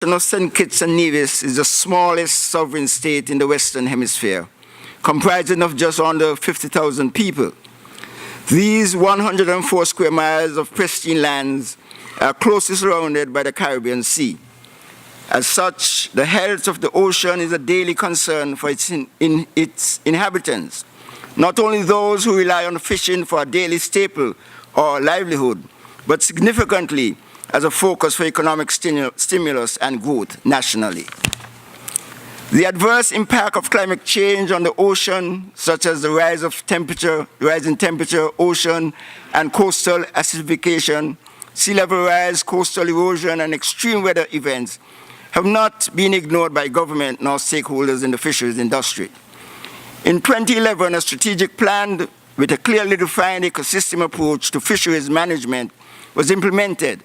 of St. Kitts and Nevis is the smallest sovereign state in the Western Hemisphere, comprising of just under 50,000 people. These 104 square miles of pristine lands are closely surrounded by the Caribbean Sea. As such, the health of the ocean is a daily concern for its inhabitants, not only those who rely on fishing for a daily staple or livelihood, but significantly as a focus for economic stimulus and growth nationally. The adverse impact of climate change on the ocean, such as the rise in temperature, ocean and coastal acidification, sea level rise, coastal erosion, and extreme weather events, have not been ignored by government nor stakeholders in the fisheries industry. In 2011, a strategic plan with a clearly defined ecosystem approach to fisheries management was implemented.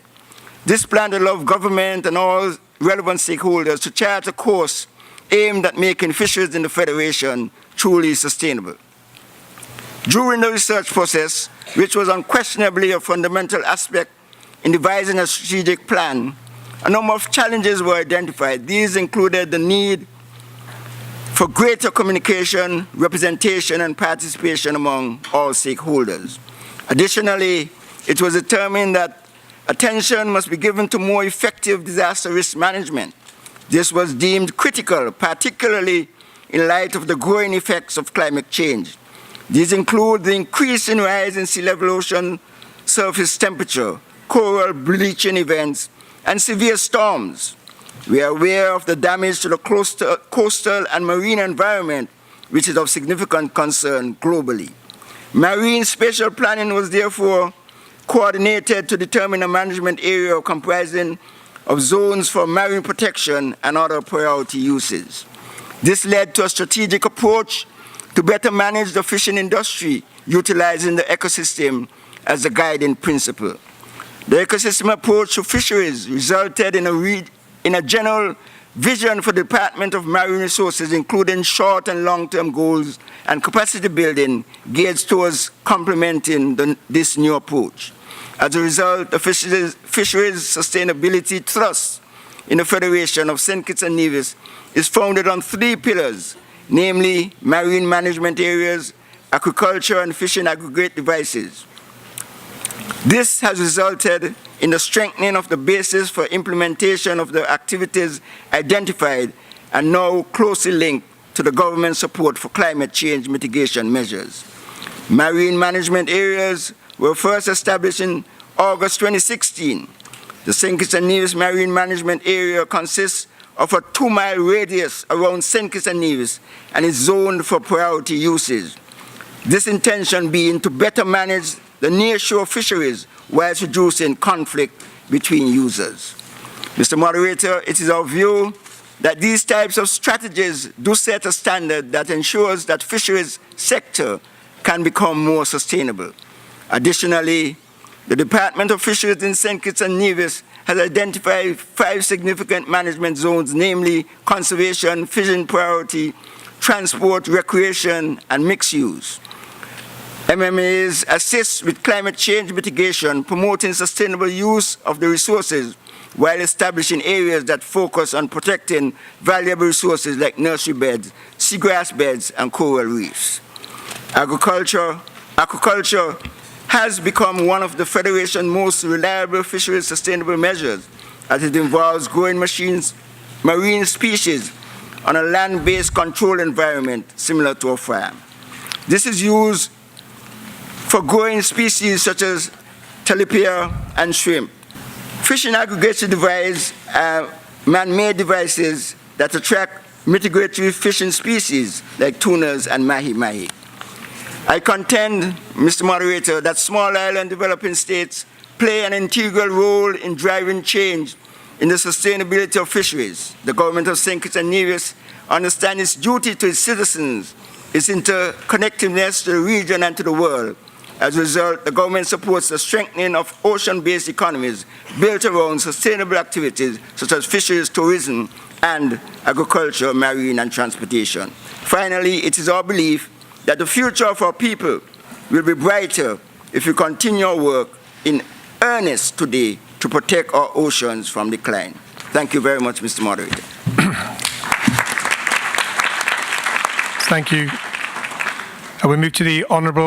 This plan allowed government and all relevant stakeholders to chart a course aimed at making fisheries in the Federation truly sustainable. During the research process, which was unquestionably a fundamental aspect in devising a strategic plan, a number of challenges were identified. These included the need for greater communication, representation, and participation among all stakeholders. Additionally, it was determined that attention must be given to more effective disaster risk management. This was deemed critical, particularly in light of the growing effects of climate change. These include the increasing rise in sea level ocean surface temperature, coral bleaching events, and severe storms. We are aware of the damage to the coastal and marine environment, which is of significant concern globally. Marine spatial planning was therefore coordinated to determine a management area comprising of zones for marine protection and other priority uses. This led to a strategic approach to better manage the fishing industry, utilizing the ecosystem as the guiding principle. The ecosystem approach to fisheries resulted in a general vision for the Department of Marine Resources, including short and long-term goals and capacity building geared towards complementing this new approach. As a result, the fisheries sustainability thrust in the Federation of St. Kitts and Nevis is founded on 3 pillars, namely marine management areas, agriculture, and fishing aggregate devices. This has resulted in the strengthening of the basis for implementation of the activities identified and now closely linked to the government support for climate change mitigation measures. Marine management areas were first established in August 2016. The St. Kitts and Nevis Marine Management Area consists of a 2-mile radius around St. Kitts and Nevis and is zoned for priority uses. This intention being to better manage the nearshore fisheries whilst reducing conflict between users. Mr. Moderator, it is our view that these types of strategies do set a standard that ensures that fisheries sector can become more sustainable. Additionally, the Department of Fisheries in St. Kitts and Nevis has identified 5 significant management zones, namely conservation, fishing priority, transport, recreation, and mixed use. MMAs assist with climate change mitigation, promoting sustainable use of the resources while establishing areas that focus on protecting valuable resources like nursery beds, seagrass beds, and coral reefs. Aquaculture has become one of the Federation's most reliable fisheries sustainable measures, as it involves growing marine species on a land-based control environment similar to a farm. This is used for growing species such as tilapia and shrimp. Fishing aggregation devices are man-made devices that attract migratory fishing species like tunas and mahi-mahi. I contend, Mr. Moderator, that small island developing states play an integral role in driving change in the sustainability of fisheries. The government of St. Kitts and Nevis understands its duty to its citizens, its interconnectedness to the region and to the world. As a result, the government supports the strengthening of ocean-based economies built around sustainable activities such as fisheries, tourism, and agriculture, marine, and transportation. Finally, it is our belief that the future of our people will be brighter if we continue our work in earnest today to protect our oceans from decline. Thank you very much, Mr. Moderator. Thank you. We move to the Honourable